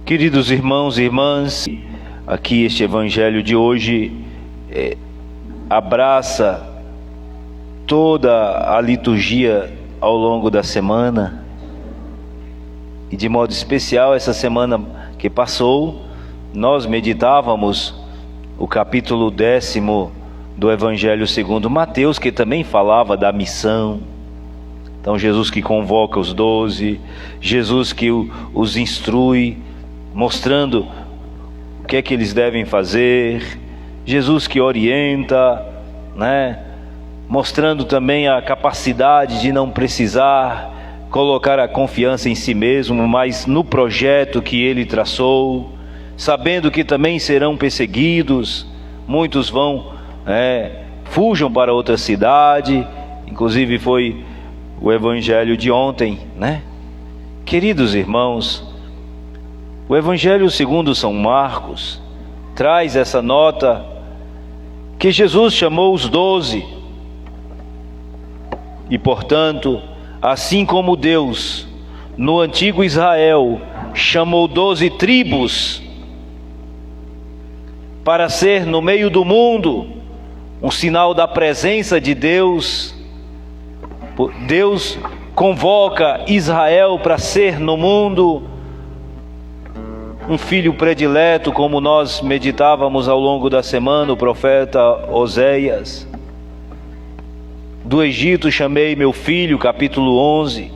Queridos irmãos e irmãs, aqui este evangelho de hoje abraça toda a liturgia ao longo da semana, e de modo especial essa semana que passou, nós meditávamos o capítulo 10º do Evangelho segundo Mateus, que também falava da missão. Então Jesus que convoca os 12, Jesus que os instrui, mostrando o que é que eles devem fazer, Jesus que orienta, mostrando também a capacidade de não precisar colocar a confiança em si mesmo, mas no projeto que ele traçou, sabendo que também serão perseguidos, muitos fujam para outra cidade, inclusive foi o evangelho de ontem, Queridos irmãos, o Evangelho segundo São Marcos traz essa nota que Jesus chamou os 12 e, portanto, assim como Deus no antigo Israel chamou 12 tribos para ser no meio do mundo um sinal da presença de Deus, Deus convoca Israel para ser no mundo um filho predileto, como nós meditávamos ao longo da semana, o profeta Oséias. Do Egito chamei meu filho, capítulo 11.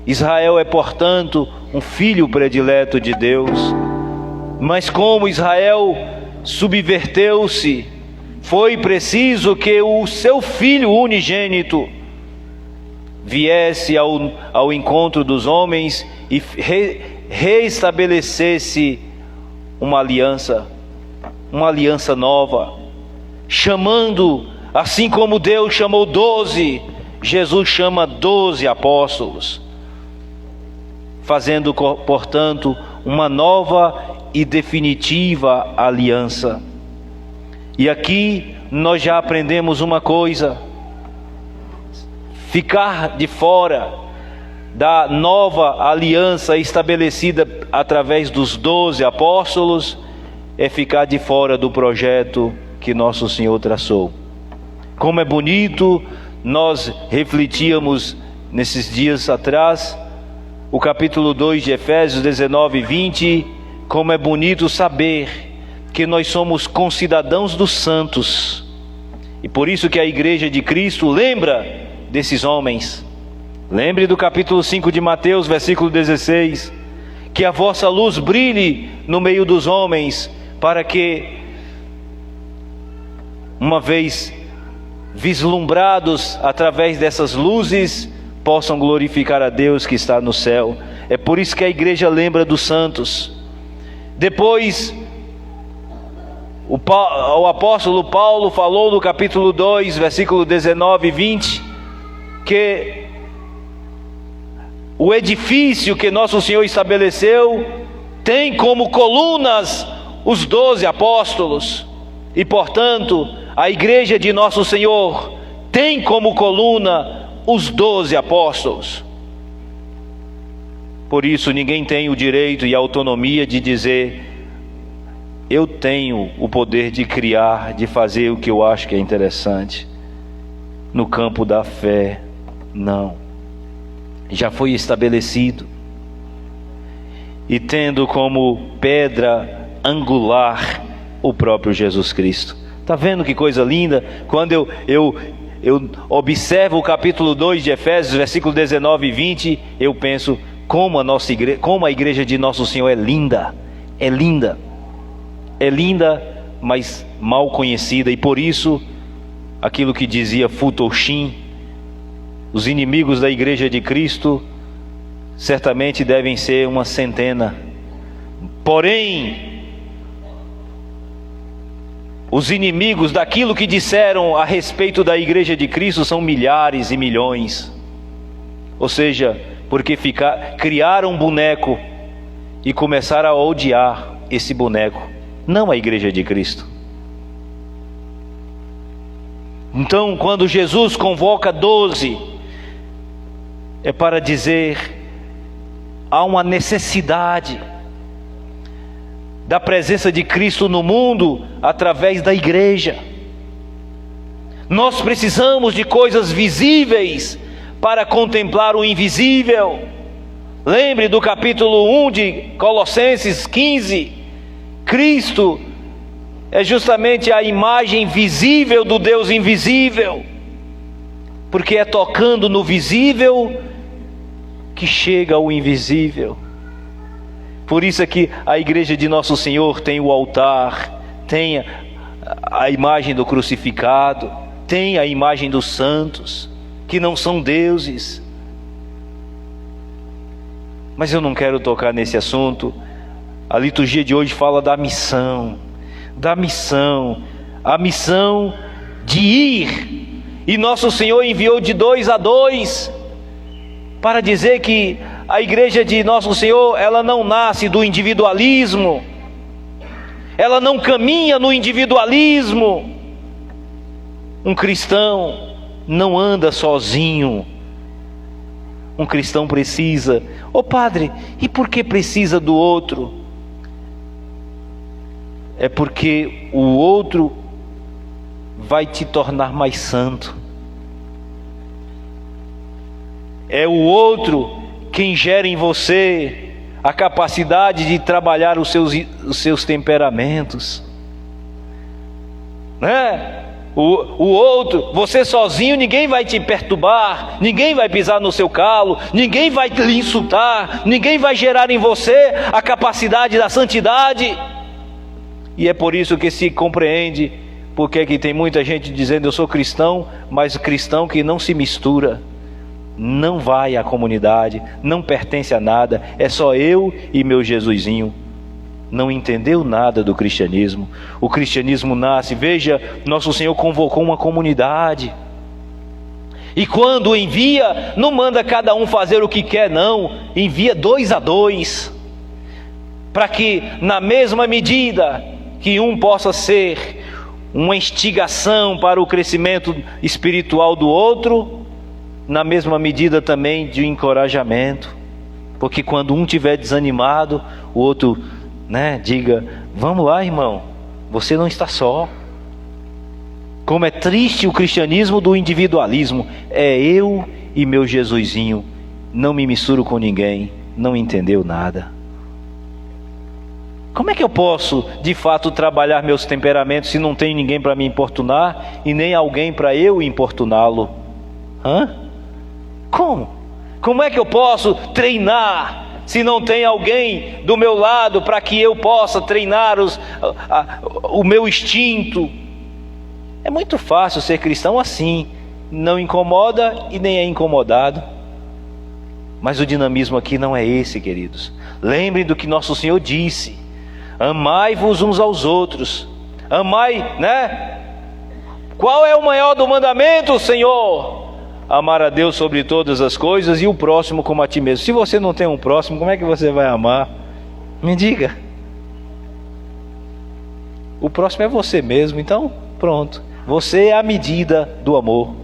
Israel é, portanto, um filho predileto de Deus. Mas como Israel subverteu-se, foi preciso que o seu filho unigênito viesse ao encontro dos homens e reestabelecesse uma aliança nova, chamando, assim como Deus chamou 12, Jesus chama 12 apóstolos, fazendo, portanto, uma nova e definitiva aliança. E aqui nós já aprendemos uma coisa: ficar de fora da nova aliança estabelecida através dos 12 apóstolos é ficar de fora do projeto que nosso Senhor traçou. Como é bonito, nós refletíamos nesses dias atrás, o capítulo 2 de Efésios 19 e 20, como é bonito saber que nós somos concidadãos dos santos, e por isso que a Igreja de Cristo lembra desses homens. Lembre do capítulo 5 de Mateus, versículo 16, que a vossa luz brilhe no meio dos homens, para que, uma vez vislumbrados através dessas luzes, possam glorificar a Deus que está no céu. É por isso que a igreja lembra dos santos. Depois, o apóstolo Paulo falou no capítulo 2, versículo 19 e 20, que o edifício que nosso Senhor estabeleceu tem como colunas os 12 apóstolos, e portanto a igreja de nosso Senhor tem como coluna os 12 apóstolos. Por isso ninguém tem o direito e a autonomia de dizer: eu tenho o poder de criar, de fazer o que eu acho que é interessante. No campo da fé, não. Já foi estabelecido, e tendo como pedra angular o próprio Jesus Cristo. Está vendo que coisa linda? Quando eu observo o capítulo 2 de Efésios, versículo 19 e 20, eu penso como a igreja de nosso Senhor é linda, mas mal conhecida. E por isso, aquilo que dizia Futoxin, os inimigos da igreja de Cristo certamente devem ser uma centena, porém os inimigos daquilo que disseram a respeito da igreja de Cristo são milhares e milhões. Ou seja, porque criaram um boneco e começaram a odiar esse boneco, não a igreja de Cristo. Então, quando Jesus convoca 12, é para dizer: há uma necessidade da presença de Cristo no mundo através da igreja. Nós precisamos de coisas visíveis para contemplar o invisível. Lembre do capítulo 1 de Colossenses 15. Cristo é justamente a imagem visível do Deus invisível, porque é tocando no visível que chega ao invisível. Por isso é que a igreja de Nosso Senhor tem o altar, tem a imagem do crucificado, tem a imagem dos santos, que não são deuses. Mas eu não quero tocar nesse assunto. A liturgia de hoje fala da missão, a missão de ir. E Nosso Senhor enviou de 2 a 2, para dizer que a igreja de Nosso Senhor, ela não nasce do individualismo, ela não caminha no individualismo. Um cristão não anda sozinho. Um cristão precisa. Ô padre, e por que precisa do outro? É porque o outro vai te tornar mais santo. É o outro quem gera em você a capacidade de trabalhar os seus temperamentos, né? O outro, você sozinho, ninguém vai te perturbar, ninguém vai pisar no seu calo, ninguém vai lhe insultar, ninguém vai gerar em você a capacidade da santidade. E é por isso que se compreende porque que tem muita gente dizendo eu sou cristão, mas cristão que não se mistura, não vai à comunidade, não pertence a nada, é só eu e meu Jesusinho. Não entendeu nada do cristianismo. O cristianismo nasce, veja, Nosso Senhor convocou uma comunidade. E quando envia, não manda cada um fazer o que quer, não. Envia 2 a 2. Para que na mesma medida que um possa ser uma instigação para o crescimento espiritual do outro, na mesma medida também de encorajamento. Porque quando um estiver desanimado, o outro, diga, vamos lá, irmão, você não está só. Como é triste o cristianismo do individualismo. É eu e meu Jesusinho, não me misturo com ninguém, não entendeu nada. Como é que eu posso de fato trabalhar meus temperamentos se não tem ninguém para me importunar e nem alguém para eu importuná-lo? Como é que eu posso treinar se não tem alguém do meu lado para que eu possa treinar o meu instinto? É muito fácil ser cristão assim, não incomoda e nem é incomodado. Mas o dinamismo aqui não é esse, queridos. Lembrem do que Nosso Senhor disse: amai-vos uns aos outros. Amai, Qual é o maior do mandamento, Senhor? Amar a Deus sobre todas as coisas e o próximo como a ti mesmo. Se você não tem um próximo, como é que você vai amar? Me diga. O próximo é você mesmo, então pronto. Você é a medida do amor.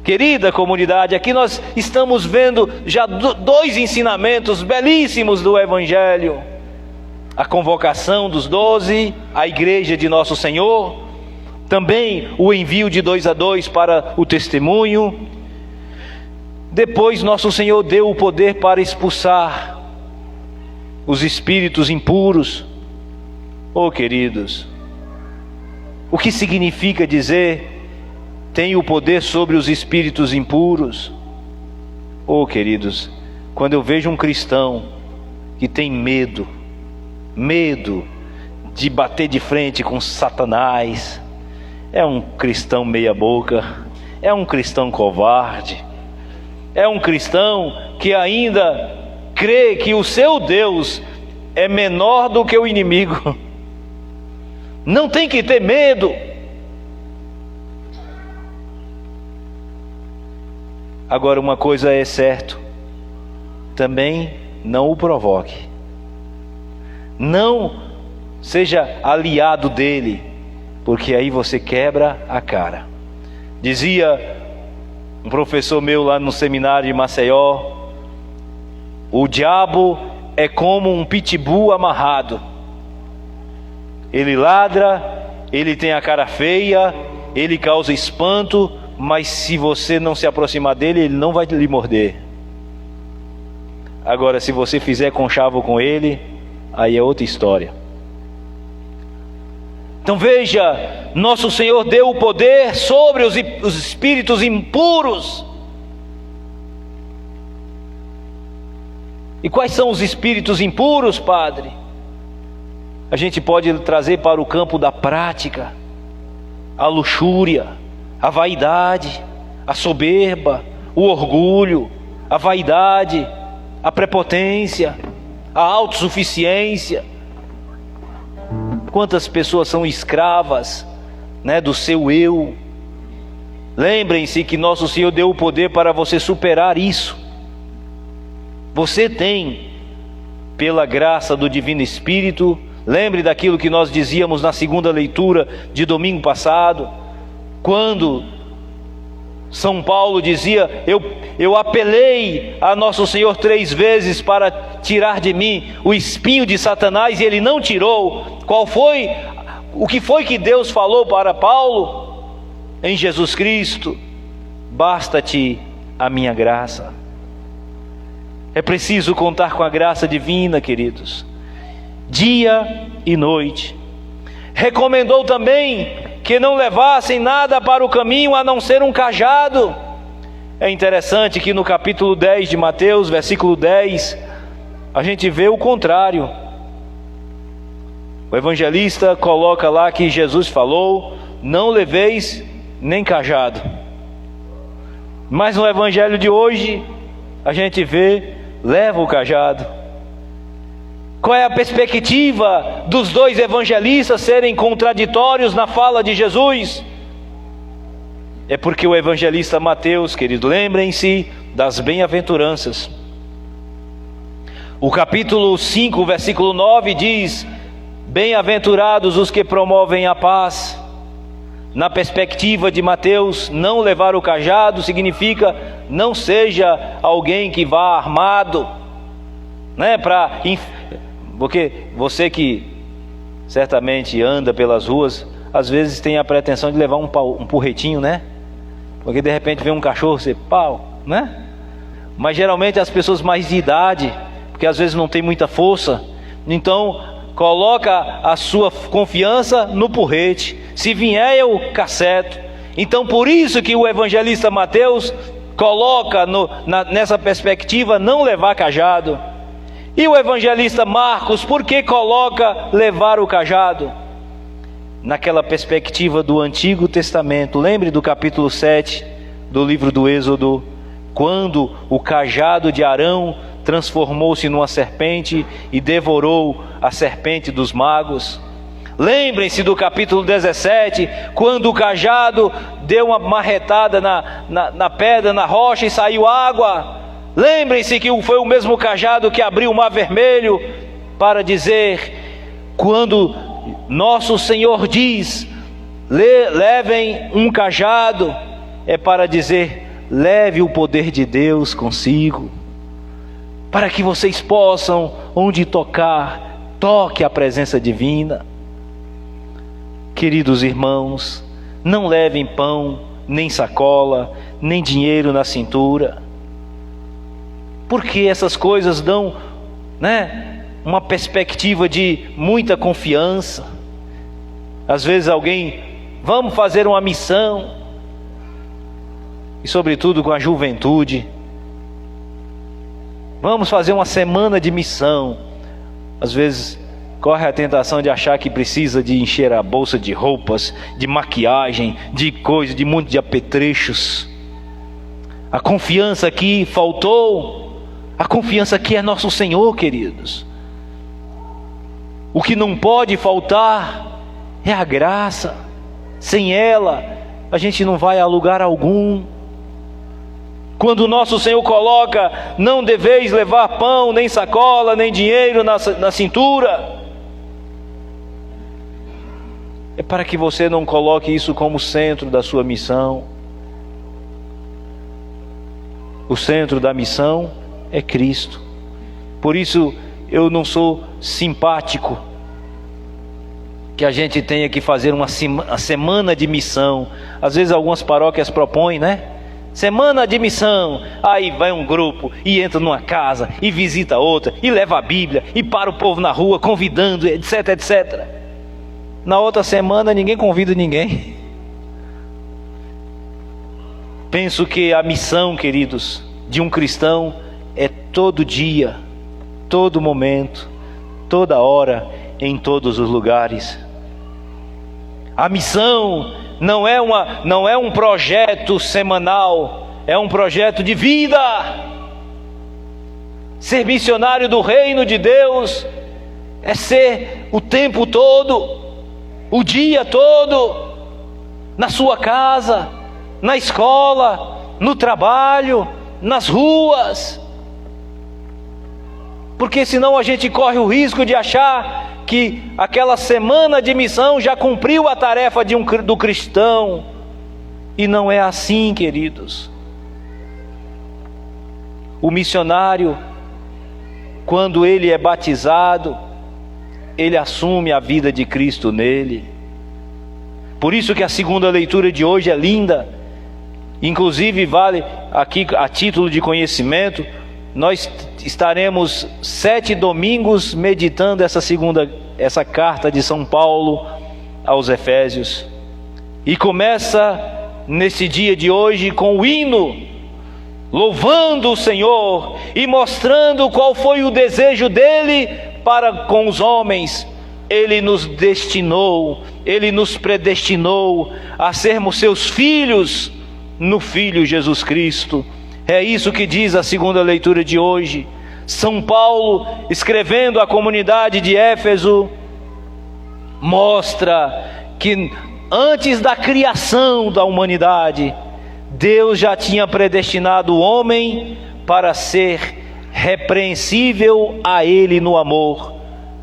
Querida comunidade, aqui nós estamos vendo já 2 ensinamentos belíssimos do Evangelho. A convocação dos 12, a igreja de Nosso Senhor, também o envio de 2 a 2 para o testemunho. Depois Nosso Senhor deu o poder para expulsar os espíritos impuros. Oh, queridos, o que significa dizer tem o poder sobre os espíritos impuros? Oh, queridos, quando eu vejo um cristão que tem medo de bater de frente com Satanás, é um cristão meia boca, é um cristão covarde, é um cristão que ainda crê que o seu Deus é menor do que o inimigo. Não tem que ter medo. Agora, uma coisa é certo, também não o provoque, não seja aliado dele, porque aí você quebra a cara. Dizia um professor meu lá no seminário de Maceió: o diabo é como um pitbull amarrado. ele ladra, ele tem a cara feia, ele causa espanto, mas se você não se aproximar dele, ele não vai lhe morder. Agora, se você fizer conchavo com ele, aí é outra história. Então veja, nosso Senhor deu o poder sobre os espíritos impuros. E quais são os espíritos impuros, Padre? A gente pode trazer para o campo da prática: a luxúria, a vaidade, a soberba, o orgulho, a vaidade, a prepotência, a autossuficiência. Quantas pessoas são escravas, do seu eu? Lembrem-se que nosso Senhor deu o poder para você superar isso. Você tem, pela graça do Divino Espírito. Lembre daquilo que nós dizíamos na segunda leitura de domingo passado, quando São Paulo dizia: eu apelei a nosso Senhor 3 vezes para tirar de mim o espinho de Satanás, e ele não tirou. O que foi que Deus falou para Paulo? Em Jesus Cristo, basta-te a minha graça. É preciso contar com a graça divina, queridos, dia e noite. Recomendou também que não levassem nada para o caminho a não ser um cajado. É interessante que no capítulo 10 de Mateus, versículo 10, a gente vê o contrário. O evangelista coloca lá que Jesus falou: não leveis nem cajado. Mas no evangelho de hoje, a gente vê: leva o cajado. Qual é a perspectiva dos dois evangelistas serem contraditórios na fala de Jesus? É porque o evangelista Mateus, querido, lembrem-se das bem-aventuranças. O capítulo 5, versículo 9 diz: bem-aventurados os que promovem a paz. Na perspectiva de Mateus, não levar o cajado significa: não seja alguém que vá armado, porque você que certamente anda pelas ruas, às vezes tem a pretensão de levar um porretinho, porque de repente vem um cachorro, você mas geralmente as pessoas mais de idade, porque às vezes não tem muita força, então coloca a sua confiança no porrete. Se vier, eu caceto. Então por isso que o evangelista Mateus coloca nessa perspectiva não levar cajado. E o evangelista Marcos, por que coloca levar o cajado? Naquela perspectiva do Antigo Testamento. Lembre do capítulo 7 do livro do Êxodo, quando o cajado de Arão transformou-se numa serpente e devorou a serpente dos magos. Lembrem-se do capítulo 17, quando o cajado deu uma marretada na pedra, na rocha, e saiu água. Lembrem-se que foi o mesmo cajado que abriu o mar vermelho, para dizer, quando nosso Senhor diz: levem um cajado, é para dizer: leve o poder de Deus consigo, para que vocês possam, onde tocar, toque a presença divina. Queridos irmãos, não levem pão, nem sacola, nem dinheiro na cintura, porque essas coisas dão, uma perspectiva de muita confiança. Às vezes alguém: vamos fazer uma missão, e sobretudo com a juventude, vamos fazer uma semana de missão. Às vezes corre a tentação de achar que precisa de encher a bolsa de roupas, de maquiagem, de coisas, de um monte de apetrechos. A confiança aqui faltou. A confiança aqui é nosso Senhor, queridos. O que não pode faltar é a graça. Sem ela, a gente não vai a lugar algum. Quando o nosso Senhor coloca: não deveis levar pão, nem sacola, nem dinheiro na cintura, é para que você não coloque isso como centro da sua missão. O centro da missão é Cristo. Por isso eu não sou simpático que a gente tenha que fazer uma semana de missão. Às vezes algumas paróquias propõem, né? Semana de missão. Aí vai um grupo e entra numa casa e visita outra e leva a Bíblia e para o povo na rua convidando, etc, etc. Na outra semana ninguém convida ninguém. Penso que a missão, queridos, de um cristão é todo dia, todo momento, toda hora, em todos os lugares. A missão não é um projeto semanal, é um projeto de vida. Ser missionário do reino de Deus é ser o tempo todo, o dia todo, na sua casa, na escola, no trabalho, nas ruas. Porque senão a gente corre o risco de achar que aquela semana de missão já cumpriu a tarefa do cristão. E não é assim, queridos. O missionário, quando ele é batizado, ele assume a vida de Cristo nele. Por isso que a segunda leitura de hoje é linda. Inclusive vale aqui a título de conhecimento, nós estaremos 7 domingos meditando essa carta de São Paulo aos Efésios. E começa nesse dia de hoje com o hino, louvando o Senhor e mostrando qual foi o desejo dele para com os homens. Ele nos destinou, ele nos predestinou a sermos seus filhos no Filho Jesus Cristo. É isso que diz a segunda leitura de hoje. São Paulo, escrevendo à comunidade de Éfeso, mostra que antes da criação da humanidade, Deus já tinha predestinado o homem para ser repreensível a Ele no amor,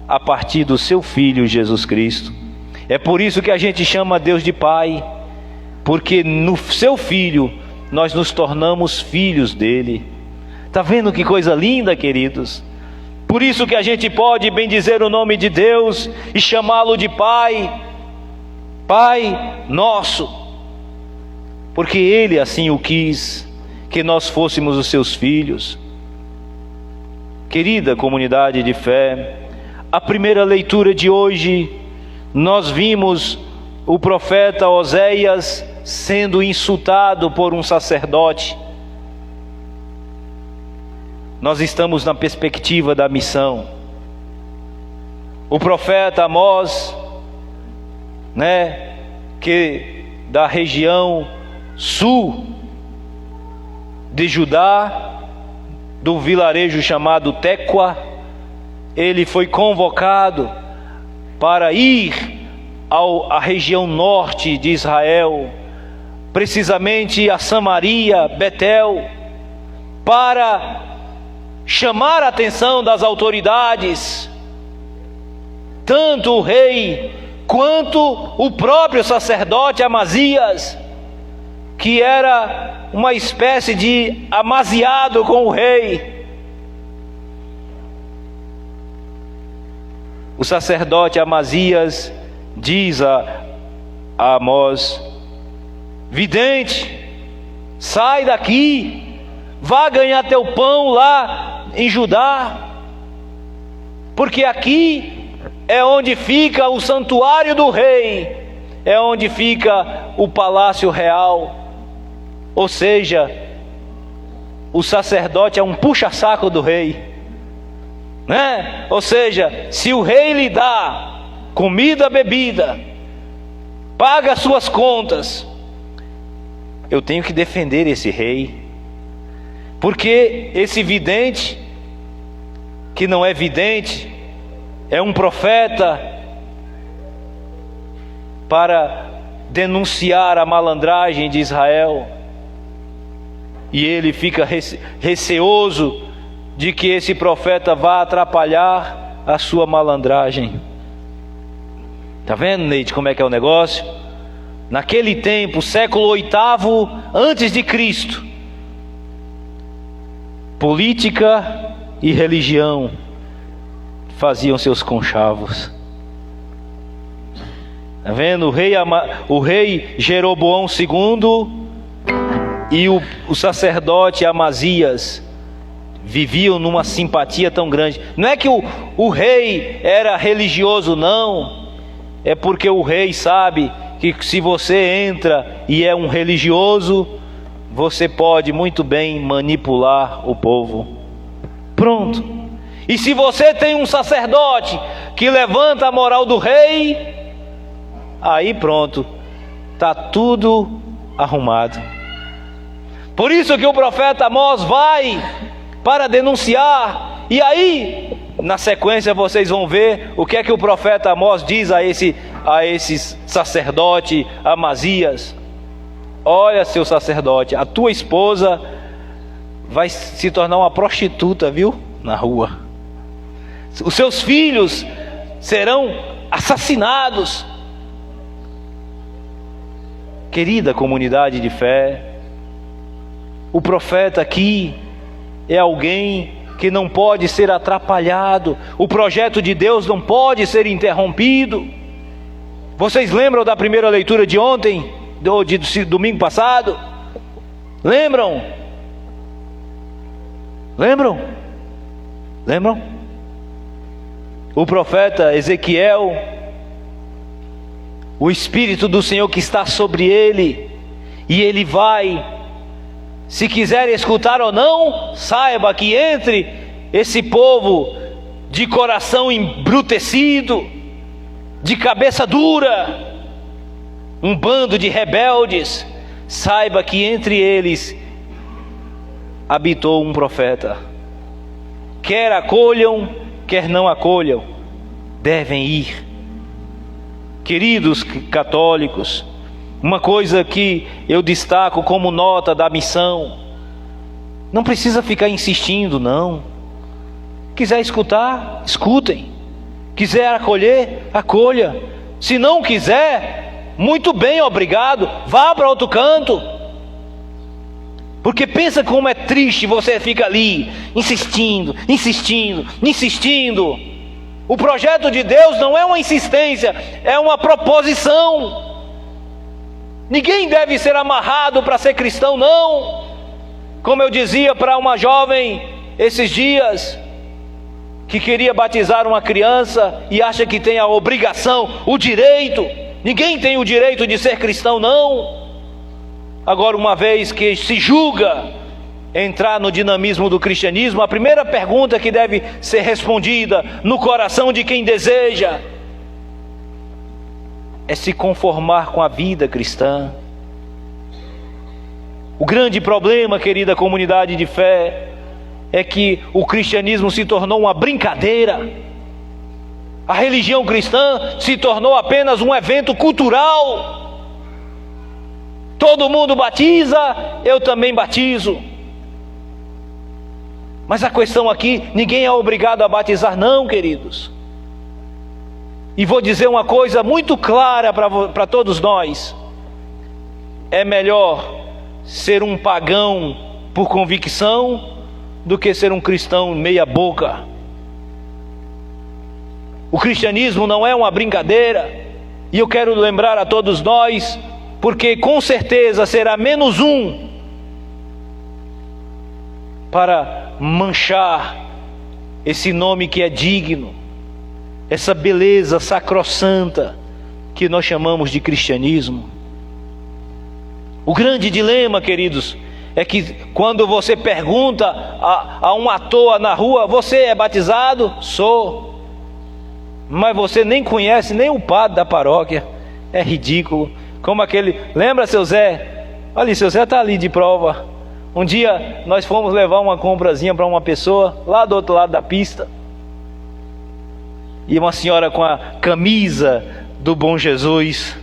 a partir do seu Filho Jesus Cristo. É por isso que a gente chama Deus de Pai, porque no seu Filho nós nos tornamos filhos dele. Está vendo que coisa linda, queridos? Por isso que a gente pode bendizer o nome de Deus e chamá-lo de Pai, Pai nosso, porque Ele assim o quis, que nós fôssemos os seus filhos. Querida comunidade de fé, a primeira leitura de hoje, nós vimos o profeta Oséias sendo insultado por um sacerdote. Nós estamos na perspectiva da missão. O profeta Amós, que da região sul de Judá, do vilarejo chamado Tecoa, ele foi convocado para ir à região norte de Israel, precisamente a Samaria, Betel, para chamar a atenção das autoridades, tanto o rei quanto o próprio sacerdote Amazias, que era uma espécie de amaziado com o rei. O sacerdote Amazias diz a Amós: vidente, sai daqui, vá ganhar teu pão lá em Judá, porque aqui é onde fica o santuário do rei, é onde fica o palácio real. Ou seja, o sacerdote é um puxa-saco do rei, né? Ou seja, se o rei lhe dá comida, bebida, paga as suas contas, eu tenho que defender esse rei, porque esse vidente, que não é vidente, é um profeta para denunciar a malandragem de Israel, e ele fica receoso de que esse profeta vá atrapalhar a sua malandragem. Está vendo, Neide, como é que é o negócio? Naquele tempo, século VIII antes de Cristo, política e religião faziam seus conchavos. Está vendo? O rei Jeroboão II e o sacerdote Amazias viviam numa simpatia tão grande. Não é que o rei era religioso, não. É porque o rei sabe que se você entra e é um religioso, você pode muito bem manipular o povo. Pronto. E se você tem um sacerdote que levanta a moral do rei, aí pronto, está tudo arrumado. Por isso que o profeta Amós vai para denunciar. E aí, na sequência, vocês vão ver o que é que o profeta Amós diz a esse sacerdote Amazias. Olha, seu sacerdote, a tua esposa vai se tornar uma prostituta, viu? Na rua. Os seus filhos serão assassinados. Querida comunidade de fé, o profeta aqui é alguém que não pode ser atrapalhado. O projeto de Deus não pode ser interrompido. Vocês lembram da primeira leitura de ontem, de domingo passado? Lembram? O profeta Ezequiel, o Espírito do Senhor que está sobre ele, e ele vai, se quiser escutar ou não, saiba que entre esse povo de coração embrutecido, de cabeça dura, um bando de rebeldes, saiba que entre eles habitou um profeta. Quer acolham, quer não acolham, devem ir. Queridos católicos, uma coisa que eu destaco como nota da missão: não precisa ficar insistindo, não. Quiser escutar, escutem. Quiser acolher, acolha. Se não quiser, muito bem, obrigado, vá para outro canto. Porque pensa como é triste você fica ali, insistindo. O projeto de Deus não é uma insistência, é uma proposição. Ninguém deve ser amarrado para ser cristão, não. Como eu dizia para uma jovem esses dias, que queria batizar uma criança e acha que tem a obrigação, o direito. Ninguém tem o direito de ser cristão, não. Agora, uma vez que se julga entrar no dinamismo do cristianismo, a primeira pergunta que deve ser respondida no coração de quem deseja é se conformar com a vida cristã. O grande problema, querida comunidade de fé, é que o cristianismo se tornou uma brincadeira. A religião cristã se tornou apenas um evento cultural. Todo mundo batiza, eu também batizo. Mas a questão aqui, ninguém é obrigado a batizar, não, queridos. E vou dizer uma coisa muito clara para todos nós: é melhor ser um pagão por convicção do que ser um cristão meia boca. O cristianismo não é uma brincadeira, e eu quero lembrar a todos nós, porque com certeza será menos um para manchar esse nome que é digno, essa beleza sacrossanta que nós chamamos de cristianismo. O grande dilema, queridos, é que quando você pergunta a um à toa na rua: você é batizado? Sou. Mas você nem conhece nem o padre da paróquia. É ridículo. Como aquele, lembra, seu Zé? Olha, seu Zé está ali de prova. Um dia nós fomos levar uma comprazinha para uma pessoa lá do outro lado da pista, e uma senhora com a camisa do Bom Jesus,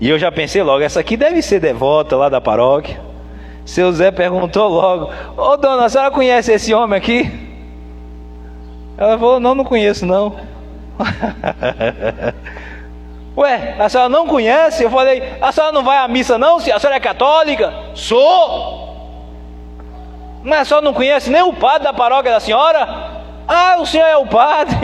e eu já pensei logo: essa aqui deve ser devota lá da paróquia. Seu Zé perguntou logo: ô dona, a senhora conhece esse homem aqui? Ela falou: não conheço não. Ué, a senhora não conhece? Eu falei: a senhora não vai à missa não? A senhora é católica? Sou. Mas a senhora não conhece nem o padre da paróquia da senhora? Ah, o senhor é o padre.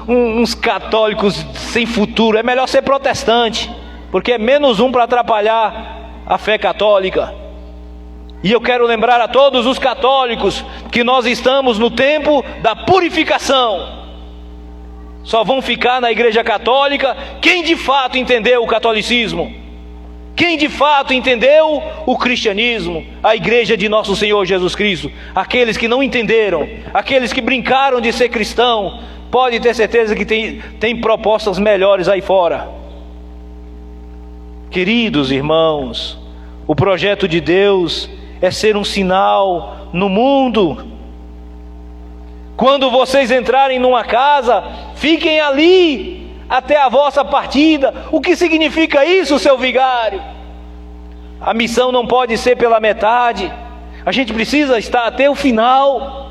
uns católicos sem futuro. É melhor ser protestante, porque é menos um para atrapalhar a fé católica. E eu quero lembrar a todos os católicos que nós estamos no tempo da purificação. Só vão ficar na Igreja Católica quem de fato entendeu o catolicismo, quem de fato entendeu o cristianismo, a Igreja de nosso Senhor Jesus Cristo. Aqueles que não entenderam, aqueles que brincaram de ser cristão, pode ter certeza que tem propostas melhores aí fora. Queridos irmãos, o projeto de Deus é ser um sinal no mundo. Quando vocês entrarem numa casa, fiquem ali até a vossa partida. O que significa isso, seu vigário? A missão não pode ser pela metade. A gente precisa estar até o final.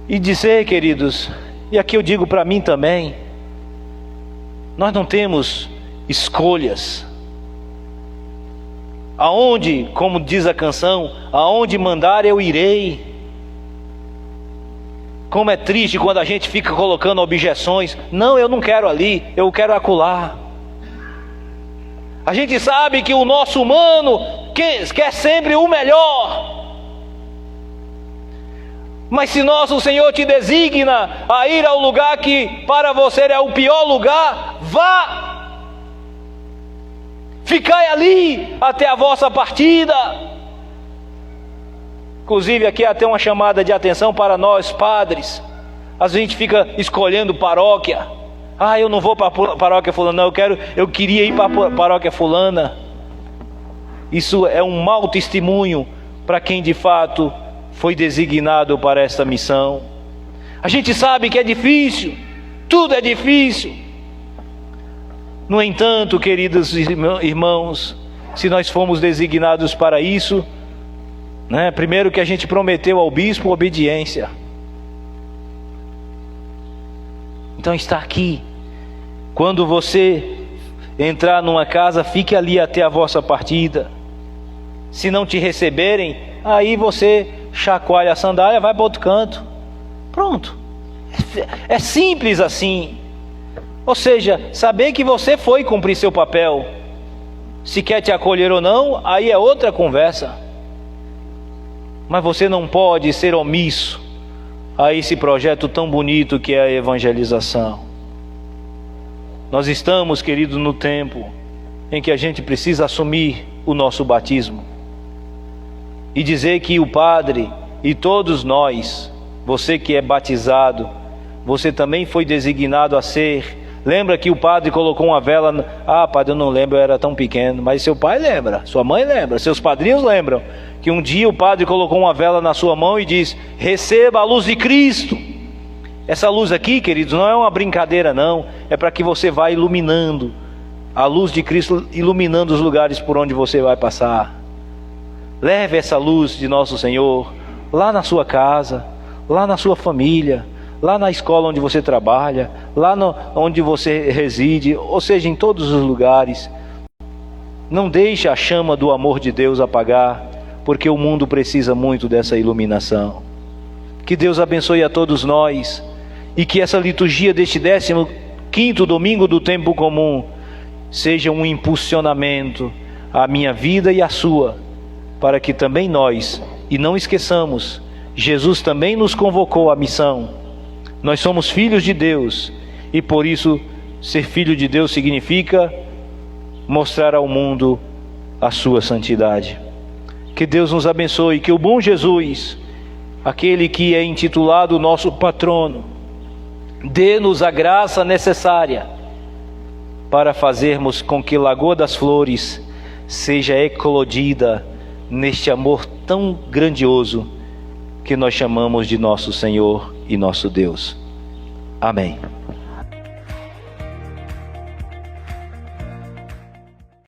E dizer, queridos, e aqui eu digo para mim também, nós não temos escolhas. Aonde, como diz a canção, aonde mandar eu irei. Como é triste quando a gente fica colocando objeções. Não, eu não quero ali, eu quero acolá. A gente sabe que o nosso humano quer sempre o melhor. Mas se nosso Senhor te designa a ir ao lugar que para você é o pior lugar, vá! Ficai ali até a vossa partida. Inclusive aqui até uma chamada de atenção para nós padres. Às vezes a gente fica escolhendo paróquia. Eu não vou para a paróquia fulana, não, eu queria ir para a paróquia fulana. Isso é um mau testemunho para quem de fato foi designado para esta missão. A gente sabe que é difícil, tudo é difícil. No entanto, queridos irmãos, se nós fomos designados para isso, primeiro que a gente prometeu ao bispo obediência. Então está aqui. Quando você entrar numa casa, fique ali até a vossa partida. Se não te receberem, aí você chacoalha a sandália, vai para outro canto. Pronto. É simples assim. Ou seja, saber que você foi cumprir seu papel. Se quer te acolher ou não, aí é outra conversa. Mas você não pode ser omisso a esse projeto tão bonito que é a evangelização. Nós estamos, queridos, no tempo em que a gente precisa assumir o nosso batismo e dizer que o Padre e todos nós, você que é batizado, você também foi designado a ser. Lembra que o padre colocou uma vela? Padre, eu não lembro, eu era tão pequeno. Mas seu pai lembra, sua mãe lembra, seus padrinhos lembram que um dia o padre colocou uma vela na sua mão e diz: receba a luz de Cristo. Essa luz aqui, queridos, não é uma brincadeira não, é para que você vá iluminando, a luz de Cristo iluminando os lugares por onde você vai passar. Leve essa luz de nosso Senhor lá na sua casa, lá na sua família, lá na escola onde você trabalha, lá onde você reside, ou seja, em todos os lugares. Não deixe a chama do amor de Deus apagar, porque o mundo precisa muito dessa iluminação. Que Deus abençoe a todos nós, e que essa liturgia deste 15º domingo do tempo comum seja um impulsionamento à minha vida e à sua, para que também nós, e não esqueçamos, Jesus também nos convocou à missão. Nós somos filhos de Deus, e por isso ser filho de Deus significa mostrar ao mundo a sua santidade. Que Deus nos abençoe, que o bom Jesus, aquele que é intitulado nosso patrono, dê-nos a graça necessária para fazermos com que Lagoa das Flores seja eclodida neste amor tão grandioso que nós chamamos de nosso Senhor e nosso Deus. Amém.